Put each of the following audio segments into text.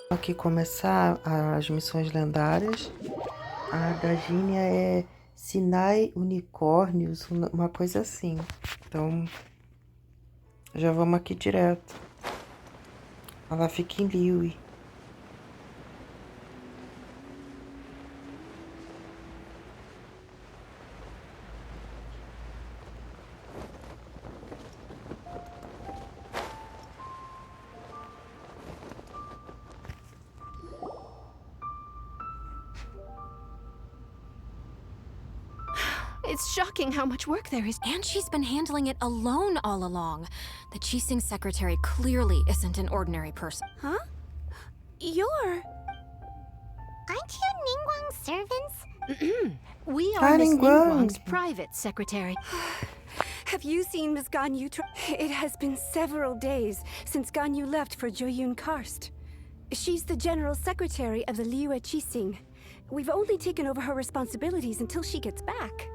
Aqui começar as missões lendárias. A da Gínia é Sinai Unicórnios, uma coisa assim. Então, já vamos aqui direto. Ela fica em Liui. It's shocking how much work there is. And she's been handling it alone all along. The Qixing secretary clearly isn't an ordinary person. Huh? You're... Aren't you Ningguang's servants? We are Miss Ningguang. Ningguang's private secretary. Have you seen Miss Ganyu? It has been several days since Ganyu left for Guyun Karst. She's the general secretary of the Liue Qixing. We've only taken over her responsibilities until she gets back.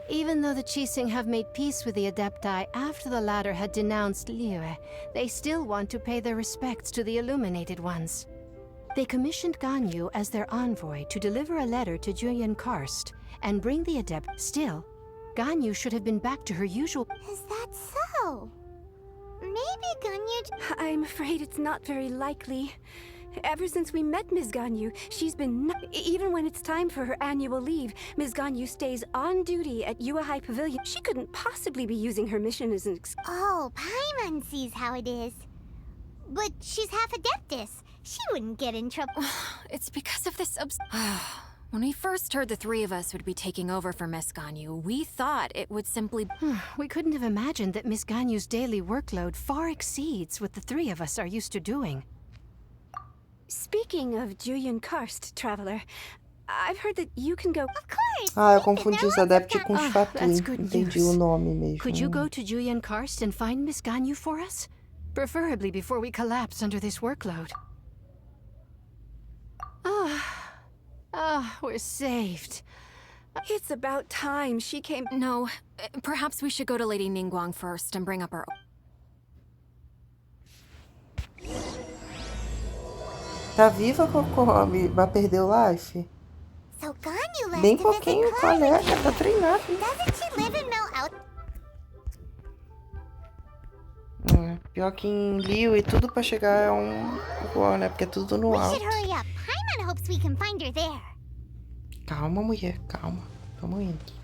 Even though the Qixing have made peace with the Adepti after the latter had denounced Liue, they still want to pay their respects to the Illuminated Ones. They commissioned Ganyu as their envoy to deliver a letter to Julian Karst and bring the Adept. Still, Ganyu should have been back to her usual... Is that so? Maybe Ganyu... I'm afraid it's not very likely. Ever since we met Ms. Ganyu, she's been... Even when it's time for her annual leave, Ms. Ganyu stays on duty at Yuehai Pavilion. She couldn't possibly be using her mission as an excuse. Oh, Paimon sees how it is. But she's half Adeptus. She wouldn't get in trouble. It's because of this When we first heard the three of us would be taking over for Miss Ganyu, we thought it would simply... We couldn't have imagined that Miss Ganyu's daily workload far exceeds what the three of us are used to doing. Speaking of Julian Karst, Traveler, I've heard that you can go... Of course! Eu confundi os adeptos com os Fatui. Entendi o nome mesmo. Could you go to Julian Karst and find Miss Ganyu for us? Preferably before we collapse under this workload. We're saved. It's about time she came... No, perhaps we should go to Lady Ningguang first and bring up our... Tá viva, Cocô? Vai perder o life? So Ganyu left Bem to visit pouquinho, Clara. colega. Tá treinado. Doesn't she live in Mel Pior que em Liu e tudo pra chegar é um igual, né? Porque é tudo no We alto. should hurry up. Paimon hopes we can find her there. Calma, mulher. Calma. Tamo indo.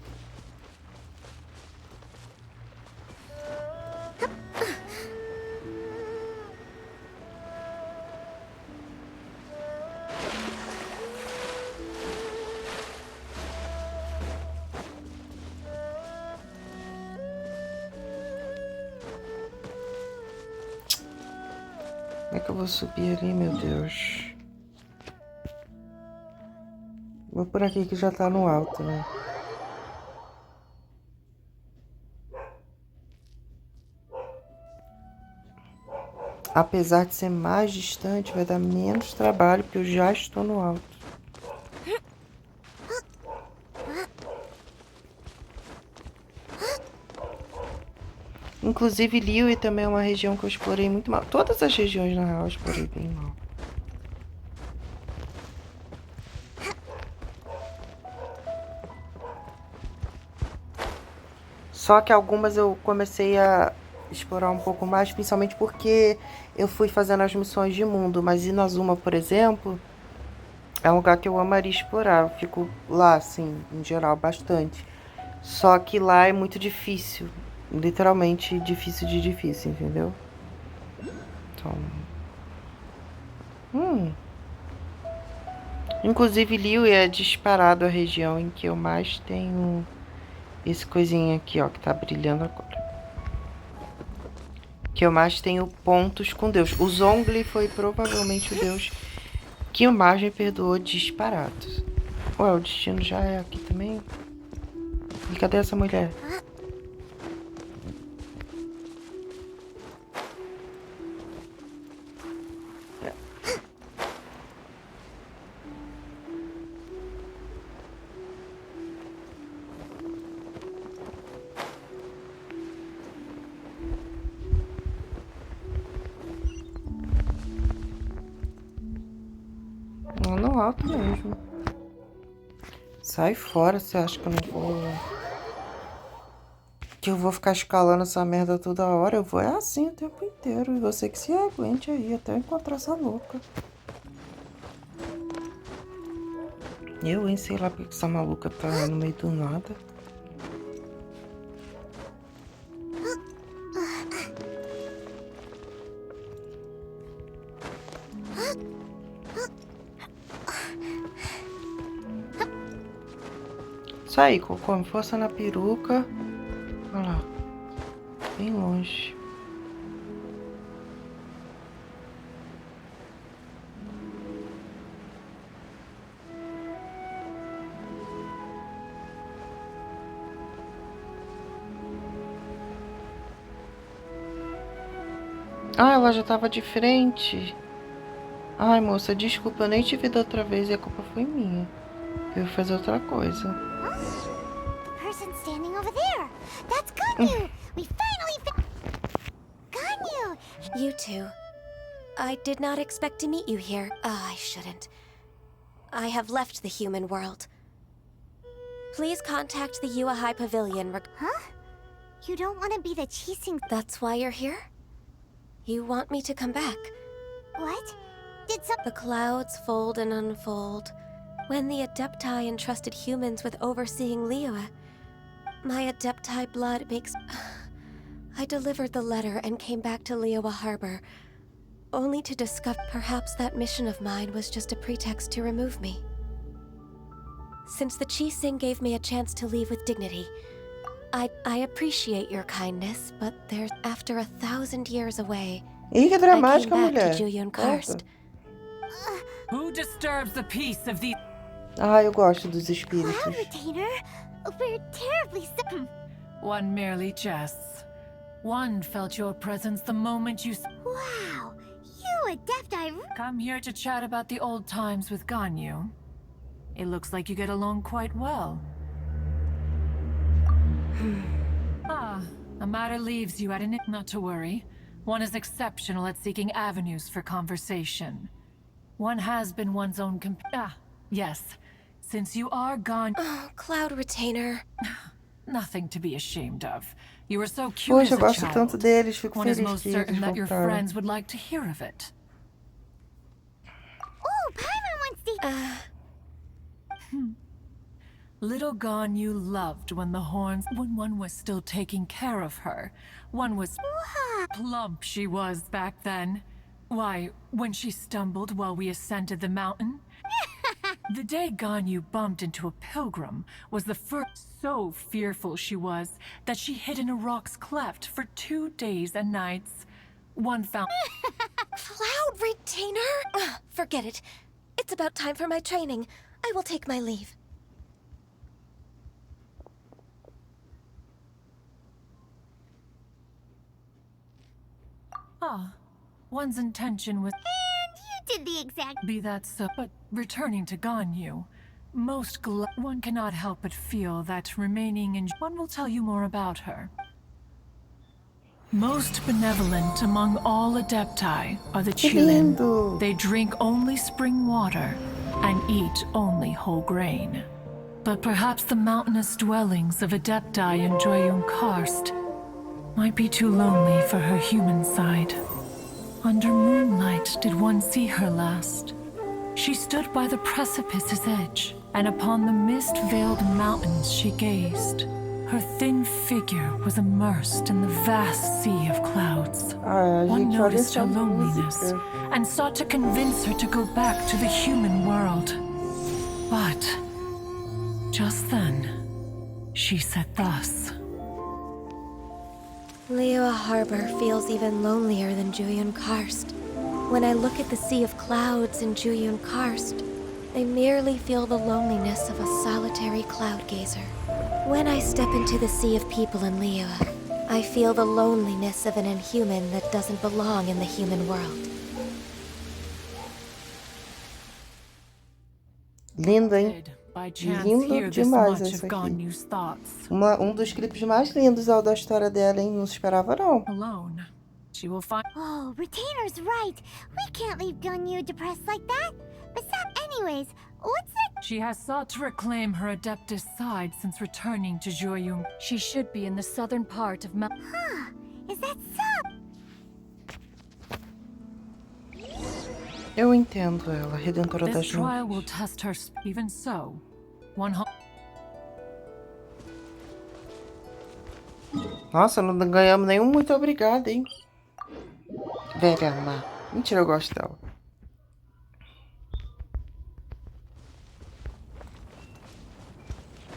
Como é que eu vou subir ali, meu Deus? Vou por aqui que já tá no alto, né? Apesar de ser mais distante, vai dar menos trabalho, porque eu já estou no alto. Inclusive, Liu também é uma região que eu explorei muito mal. Todas as regiões, na real, eu explorei bem mal. Só que algumas eu comecei a explorar um pouco mais, principalmente porque eu fui fazendo as missões de mundo. Mas Inazuma, por exemplo, é um lugar que eu amaria explorar. Eu fico lá, assim, em geral, bastante. Só que lá é muito difícil. Literalmente difícil de difícil, entendeu? Então... Inclusive, Liu é disparado a região em que eu mais tenho esse coisinha aqui, ó, que tá brilhando agora. Que eu mais tenho pontos com Deus. O Zhongli foi provavelmente o Deus que o mais me perdoou disparado. Ué, o destino já é aqui também? E cadê essa mulher? no alto mesmo. Sai fora, você acha que eu não vou... Que eu vou ficar escalando essa merda toda hora? Eu vou assim o tempo inteiro. E você que se aguente aí até eu encontrar essa louca. Eu, hein? Sei lá porque essa maluca tá no meio do nada. Isso aí, Cocô. Me força na peruca. Olha lá. Bem longe. Ah, ela já tava de frente. Ai, moça, desculpa, eu nem te vi da outra vez e a culpa foi minha. Eu ia fazer outra coisa. The person standing over there. That's Guyun. We finally Guyun. You two. I did not expect to meet you here. I shouldn't. I have left the human world. Please contact the Yua High Pavilion. Huh? You don't want to be the Chising... That's why you're here? You want me to come back? What? Did some... The clouds fold and unfold. When the Adepti entrusted humans with overseeing Liyue, my Adepti blood makes... I delivered the letter and came back to Liyue Harbor, only to discover perhaps that mission of mine was just a pretext to remove me. Since the Chising gave me a chance to leave with dignity, I appreciate your kindness, but there's after 1,000 years away, Ih, que I came dramática, back mulher. to Guyun Karst. Who disturbs the peace of the... Ah, eu gosto dos Cloud espíritos. Retainer? We're terribly sick. One merely jests. One felt your presence the moment you Wow. You Adepti... come here to chat about the old times with Ganyun. It looks like you get along quite well. A matter leaves you at an... Not to worry. One is exceptional at seeking avenues for conversation. One has been one's own yes. Since you are gone... Oh, Cloud Retainer. Nothing to be ashamed of. You were so cute Poxa, eu as a gosto tanto child. deles, fico One is feliz most que certain eles that your voltaram. friends would like to hear of it. Oh, Paimon wants to... Little Ganyu loved when the horns... When one was still taking care of her. One was... Plump she was back then. Why, when she stumbled while we ascended the mountain... The day Ganyu bumped into a pilgrim was the first... So fearful she was that she hid in a rock's cleft for 2 days and nights. One found... Cloud Retainer? Forget it. It's about time for my training. I will take my leave. One's intention was... And you did the exact... Be that so, but returning to Ganyu, one cannot help but feel that remaining in... One will tell you more about her. Most benevolent among all Adepti are the Que Chilin. lindo! They drink only spring water and eat only whole grain. But perhaps the mountainous dwellings of Adepti in Guyun Karst might be too lonely for her human side. Under moonlight did one see her last. She stood by the precipice's edge, and upon the mist-veiled mountains she gazed. Her thin figure was immersed in the vast sea of clouds. Ah, a One gente olha noticed her essa loneliness música. and sought to convince her to go back to the human world. But just then, she said thus. Liyue Harbor feels even lonelier than Guyun Karst. When I look at the sea of clouds in Guyun Karst, I merely feel the loneliness of a solitary cloud gazer. When I step into the sea of people in Liyue, I feel the loneliness of an inhuman that doesn't belong in the human world. Lindo, hein? Did by chance Lindo hear this demais much esse of aqui. Ganyu's thoughts. Dos clipes mais lindos da história dela, hein? Não esperava, não. Alone, she will find... Oh, Retainer's right. We can't leave Guyun depressed like that. Anyways, what's that? She has sought to reclaim her Adeptus side since returning to Guyun. She should be in the southern part of Mount. Huh? Is that so? Eu entendo ela, Redentora das This trial will Nuvens. test her. Even so, one. Nossa, não ganhamos nenhum muito obrigada, hein? Velha má. Mentira, eu gosto dela.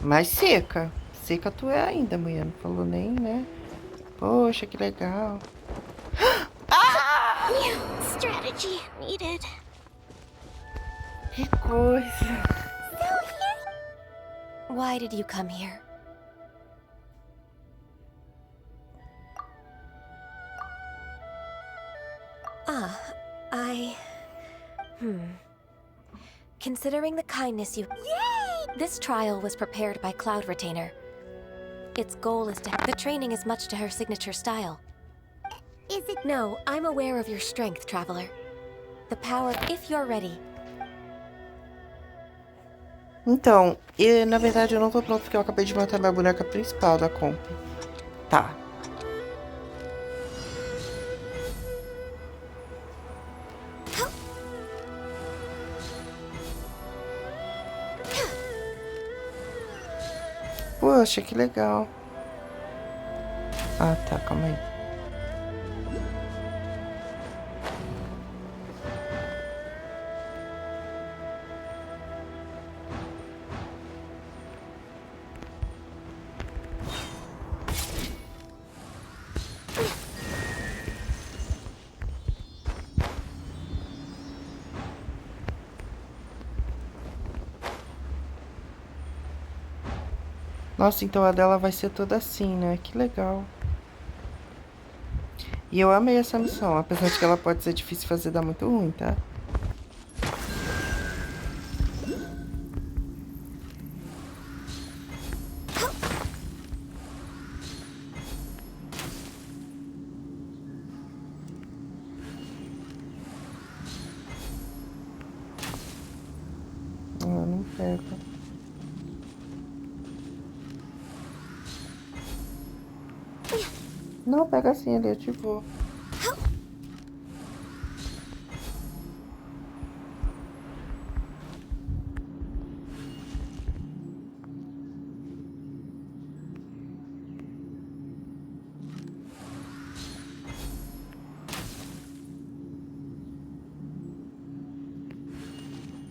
Mas seca. Seca tu é ainda, mulher. Não falou nem, né? Poxa, que legal. Strategy needed. Que coisa. Why did you come here? Considering the kindness you... Yay! This trial was prepared by Cloud Retainer. Its goal is to... The training is much to her signature style. Is it? No, I'm aware of your strength, Traveler. The power... If you're ready. Então, na verdade eu não tô pronto porque eu acabei de matar minha boneca principal da comp. Tá. Poxa, que legal. Ah, tá, calma aí. Nossa, então a dela vai ser toda assim, né? Que legal. E eu amei essa missão, apesar de que ela pode ser difícil fazer, dar muito ruim, tá? Ah, não pega. Não, pega assim, ali, eu te vou.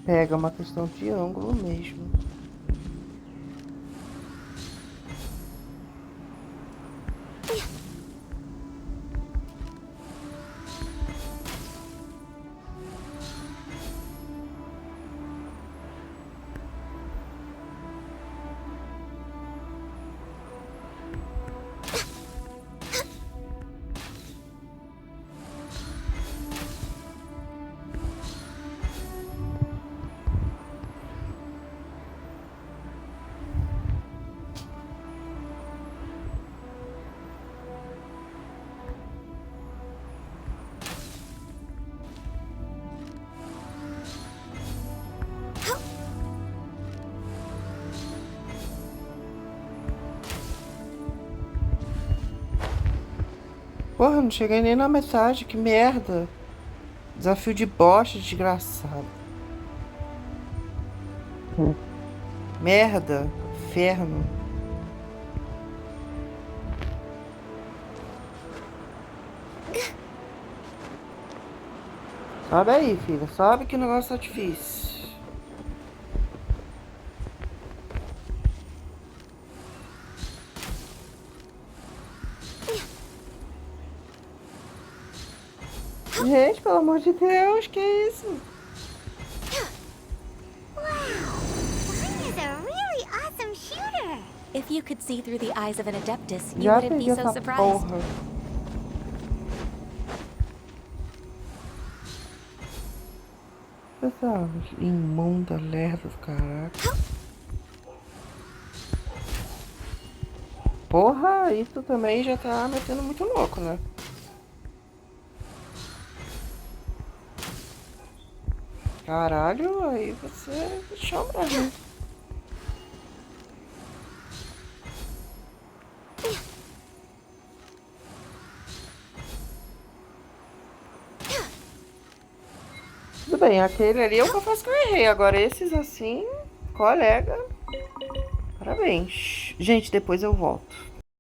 Pega, uma questão de ângulo mesmo. Porra, não cheguei nem na metade, que merda. Desafio de bosta, desgraçado. Merda, inferno. Sobe aí, filha. Sobe que o negócio tá difícil. Gente, pelo amor de Deus, que isso? Wow! Guyun is a really awesome shooter. If you could see through the eyes of an Adeptus, you Já wouldn't be peguei so essa surprised. porra. Essa imunda lerda do caraca. Porra, isso também já tá metendo muito louco, né? Caralho, aí você chama, né? Tudo bem, aquele ali eu confesso que eu errei. Agora esses assim, colega, parabéns. Gente, depois eu volto.